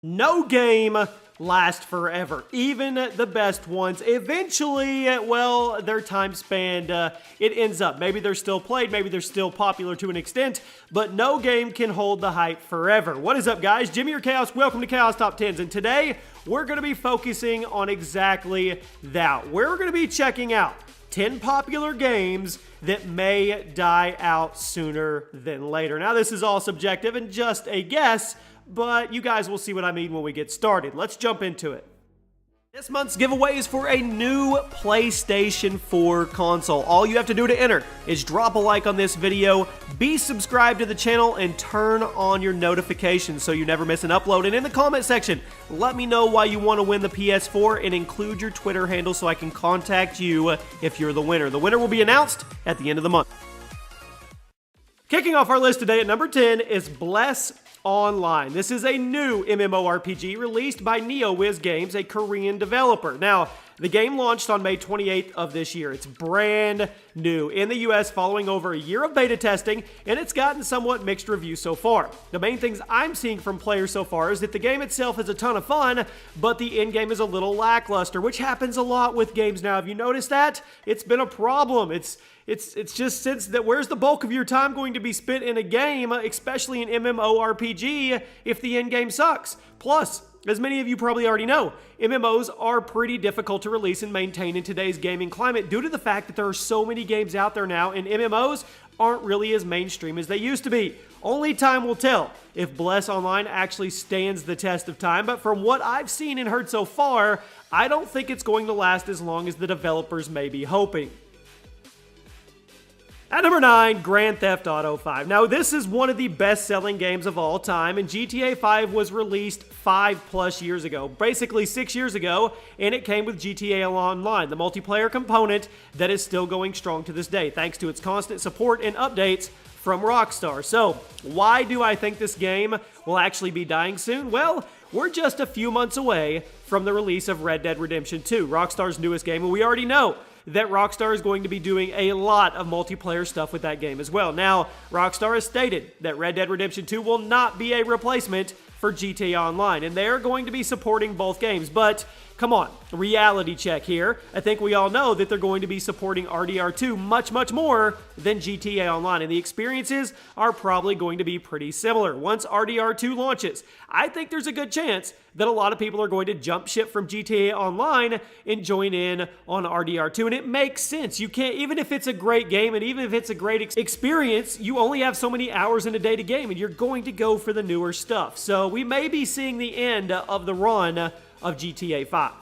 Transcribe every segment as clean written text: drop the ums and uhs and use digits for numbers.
No game lasts forever. Even the best ones, eventually, well, their time span, it ends up. Maybe they're still played, maybe they're still popular to an extent, but no game can hold the hype forever. What is up, guys? Jimmy or Chaos, welcome to Chaos Top 10s, and today, we're going to be focusing on exactly that. We're going to be checking out 10 popular games that may die out sooner than later. Now, this is all subjective and just a guess, but you guys will see what I mean when we get started. Let's jump into it. This month's giveaway is for a new PlayStation 4 console. All you have to do to enter is drop a like on this video, be subscribed to the channel, and turn on your notifications so you never miss an upload. And in the comment section, let me know why you want to win the PS4 and include your Twitter handle so I can contact you if you're the winner. The winner will be announced at the end of the month. Kicking off our list today at number 10 is Bless Online. This is a new MMORPG released by NeoWiz Games, a Korean developer. Now, the game launched on May 28th of this year. It's brand new in the US following over a year of beta testing, and it's gotten somewhat mixed reviews so far. The main things I'm seeing from players so far is that the game itself is a ton of fun, but the in-game is a little lackluster, which happens a lot with games now. Have you noticed that? It's been a problem. It's just since that where's the bulk of your time going to be spent in a game, especially an MMORPG, if the end game sucks? Plus, as many of you probably already know, MMOs are pretty difficult to release and maintain in today's gaming climate due to the fact that there are so many games out there now, and MMOs aren't really as mainstream as they used to be. Only time will tell if Bless Online actually stands the test of time, but from what I've seen and heard so far, I don't think it's going to last as long as the developers may be hoping. At number 9, Grand Theft Auto 5. Now, this is one of the best-selling games of all time, and GTA 5 was released 5+ years ago, basically 6 years ago, and it came with GTA Online, the multiplayer component that is still going strong to this day, thanks to its constant support and updates from Rockstar. So, why do I think this game will actually be dying soon? Well, we're just a few months away from the release of Red Dead Redemption 2, Rockstar's newest game, and we already know that Rockstar is going to be doing a lot of multiplayer stuff with that game as well. Now, Rockstar has stated that Red Dead Redemption 2 will not be a replacement for GTA Online, and they're going to be supporting both games, but come on, reality check here. I think we all know that they're going to be supporting RDR2 much more than GTA Online, and the experiences are probably going to be pretty similar. Once RDR2 launches, I think there's a good chance that a lot of people are going to jump ship from GTA Online and join in on RDR2, and it makes sense. You can't, even if it's a great game and even if it's a great experience, you only have so many hours in a day to game, and you're going to go for the newer stuff. So we may be seeing the end of the run of GTA 5.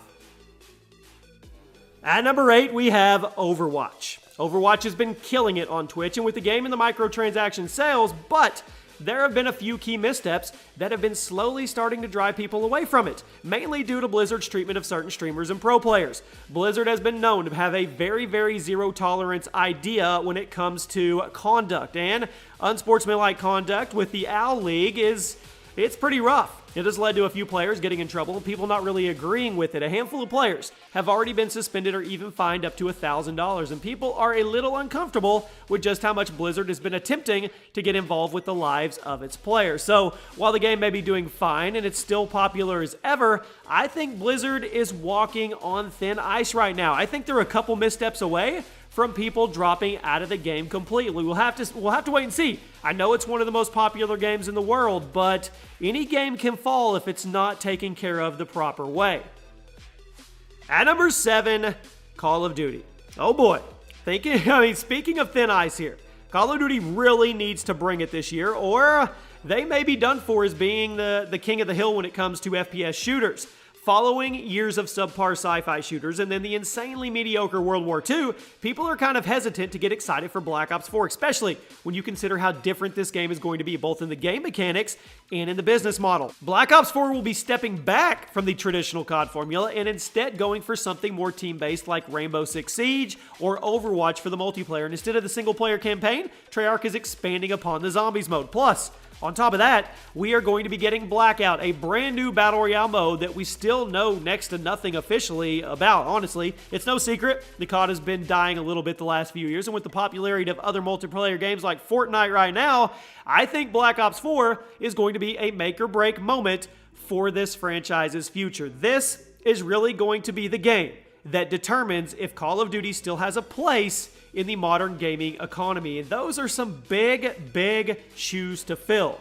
At number 8, we have Overwatch. Overwatch has been killing it on Twitch and with the game and the microtransaction sales, but there have been a few key missteps that have been slowly starting to drive people away from it, mainly due to Blizzard's treatment of certain streamers and pro players. Blizzard has been known to have a very zero tolerance idea when it comes to conduct, and unsportsmanlike conduct with the Owl League it's pretty rough. It has led to a few players getting in trouble and people not really agreeing with it. A handful of players have already been suspended or even fined up to $1,000, and people are a little uncomfortable with just how much Blizzard has been attempting to get involved with the lives of its players. So, while the game may be doing fine and it's still popular as ever, I think Blizzard is walking on thin ice right now. I think they're a couple missteps away from people dropping out of the game completely. We'll have to wait and see. I know it's one of the most popular games in the world, but any game can fall if it's not taken care of the proper way. At number 7, Call of Duty. Oh boy. Speaking of thin ice here, Call of Duty really needs to bring it this year, or they may be done for as being the king of the hill when it comes to FPS shooters. Following years of subpar sci-fi shooters and then the insanely mediocre World War II, people are kind of hesitant to get excited for Black Ops 4, especially when you consider how different this game is going to be, both in the game mechanics and in the business model. Black Ops 4 will be stepping back from the traditional COD formula and instead going for something more team-based like Rainbow Six Siege or Overwatch for the multiplayer. And instead of the single-player campaign, Treyarch is expanding upon the Zombies mode. Plus, on top of that, we are going to be getting Blackout, a brand new Battle Royale mode that we still know next to nothing officially about, honestly. It's no secret, the COD has been dying a little bit the last few years, and with the popularity of other multiplayer games like Fortnite right now, I think Black Ops 4 is going to be a make-or-break moment for this franchise's future. This is really going to be the game that determines if Call of Duty still has a place in the modern gaming economy. And those are some big shoes to fill.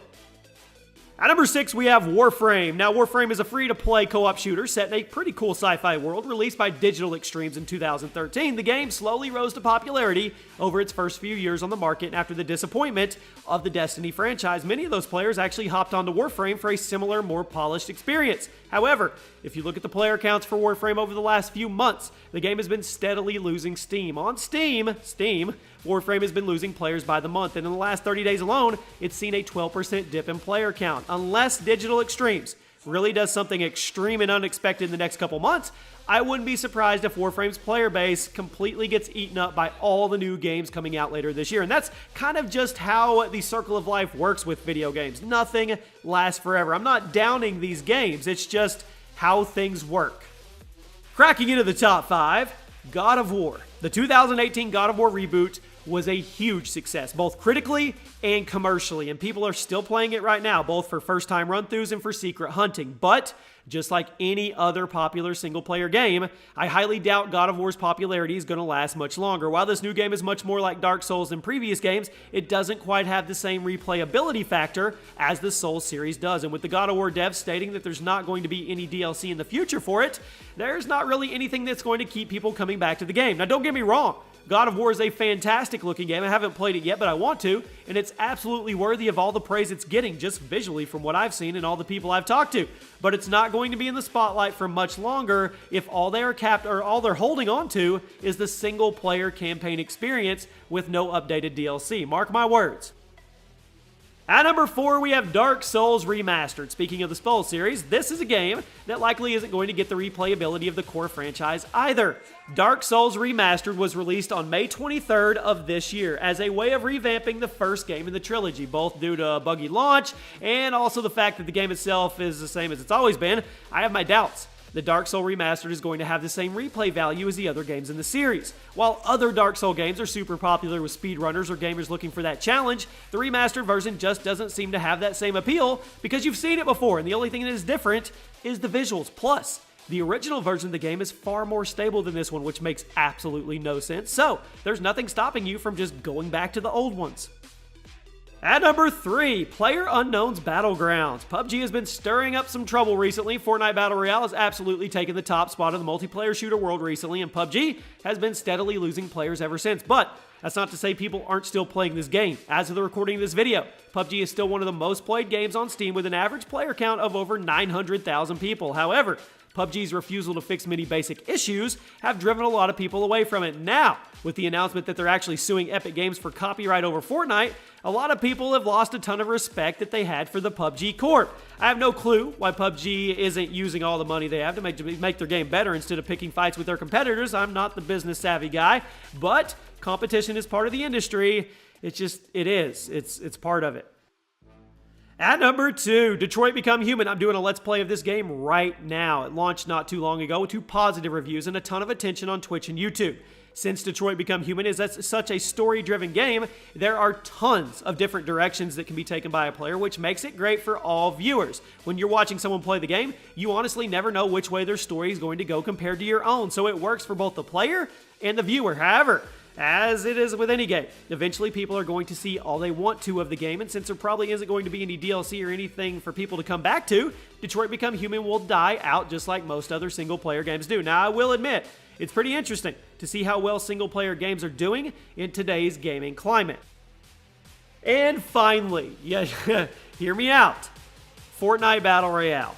At number 6, we have Warframe. Now, Warframe is a free-to-play co-op shooter set in a pretty cool sci-fi world released by Digital Extremes in 2013. The game slowly rose to popularity over its first few years on the market, and after the disappointment of the Destiny franchise, many of those players actually hopped onto Warframe for a similar, more polished experience. However, if you look at the player counts for Warframe over the last few months, the game has been steadily losing steam. On Steam, Warframe has been losing players by the month, and in the last 30 days alone, it's seen a 12% dip in player count. Unless Digital Extremes really does something extreme and unexpected in the next couple months, I wouldn't be surprised if Warframe's player base completely gets eaten up by all the new games coming out later this year. And that's kind of just how the circle of life works with video games. Nothing lasts forever. I'm not downing these games, it's just how things work. Cracking into the top 5, God of War. The 2018 God of War reboot was a huge success, both critically and commercially, and people are still playing it right now, both for first-time run-throughs and for secret hunting. But just like any other popular single-player game, I highly doubt God of War's popularity is going to last much longer. While this new game is much more like Dark Souls than previous games, it doesn't quite have the same replayability factor as the Souls series does. And with the God of War devs stating that there's not going to be any DLC in the future for it, there's not really anything that's going to keep people coming back to the game. Now, don't get me wrong. God of War is a fantastic looking game. I haven't played it yet, but I want to, and it's absolutely worthy of all the praise it's getting, just visually from what I've seen and all the people I've talked to. But it's not going to be in the spotlight for much longer if all they are all they're holding on to is the single player campaign experience with no updated DLC. Mark my words. At number 4, we have Dark Souls Remastered. Speaking of the Souls series, this is a game that likely isn't going to get the replayability of the core franchise either. Dark Souls Remastered was released on May 23rd of this year as a way of revamping the first game in the trilogy, both due to a buggy launch and also the fact that the game itself is the same as it's always been. I have my doubts. The Dark Souls Remastered is going to have the same replay value as the other games in the series. While other Dark Souls games are super popular with speedrunners or gamers looking for that challenge, the remastered version just doesn't seem to have that same appeal because you've seen it before, and the only thing that is different is the visuals. Plus, the original version of the game is far more stable than this one, which makes absolutely no sense. So, there's nothing stopping you from just going back to the old ones. At number 3, PlayerUnknown's Battlegrounds. PUBG has been stirring up some trouble recently. Fortnite Battle Royale has absolutely taken the top spot in the multiplayer shooter world recently, and PUBG has been steadily losing players ever since. But that's not to say people aren't still playing this game. As of the recording of this video, PUBG is still one of the most played games on Steam with an average player count of over 900,000 people. However, PUBG's refusal to fix many basic issues have driven a lot of people away from it. Now, with the announcement that they're actually suing Epic Games for copyright over Fortnite, a lot of people have lost a ton of respect that they had for the PUBG Corp. I have no clue why PUBG isn't using all the money they have to make their game better instead of picking fights with their competitors. I'm not the business savvy guy, but competition is part of the industry. It's part of it. At number 2, Detroit Become Human. I'm doing a Let's Play of this game right now. It launched not too long ago with 2 positive reviews and a ton of attention on Twitch and YouTube. Since Detroit Become Human is such a story-driven game, there are tons of different directions that can be taken by a player, which makes it great for all viewers. When you're watching someone play the game, you honestly never know which way their story is going to go compared to your own, so it works for both the player and the viewer. However, as it is with any game, eventually people are going to see all they want to of the game, and since there probably isn't going to be any DLC or anything for people to come back to, Detroit Become Human will die out just like most other single-player games do. Now, I will admit, it's pretty interesting to see how well single-player games are doing in today's gaming climate. And finally, hear me out, Fortnite Battle Royale.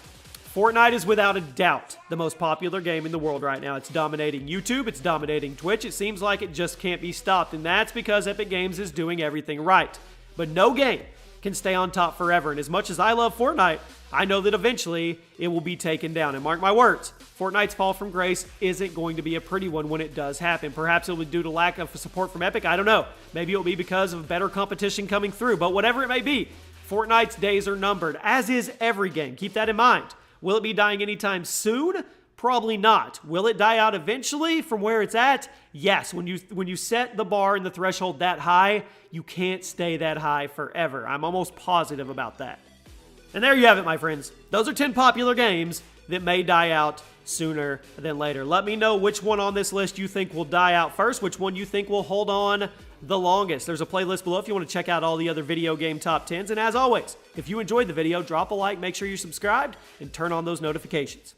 Fortnite is without a doubt the most popular game in the world right now. It's dominating YouTube, it's dominating Twitch. It seems like it just can't be stopped, and that's because Epic Games is doing everything right. But no game can stay on top forever, and as much as I love Fortnite, I know that eventually it will be taken down. And mark my words, Fortnite's fall from grace isn't going to be a pretty one when it does happen. Perhaps it will be due to lack of support from Epic, I don't know. Maybe it will be because of better competition coming through, but whatever it may be, Fortnite's days are numbered, as is every game. Keep that in mind. Will it be dying anytime soon? Probably not. Will it die out eventually from where it's at? Yes. When you set the bar and the threshold that high, you can't stay that high forever. I'm almost positive about that. And there you have it, my friends. Those are 10 popular games that may die out sooner than later. Let me know which one on this list you think will die out first, which one you think will hold on the longest. There's a playlist below if you want to check out all the other video game top 10s. And as always, if you enjoyed the video, drop a like, make sure you're subscribed, and turn on those notifications.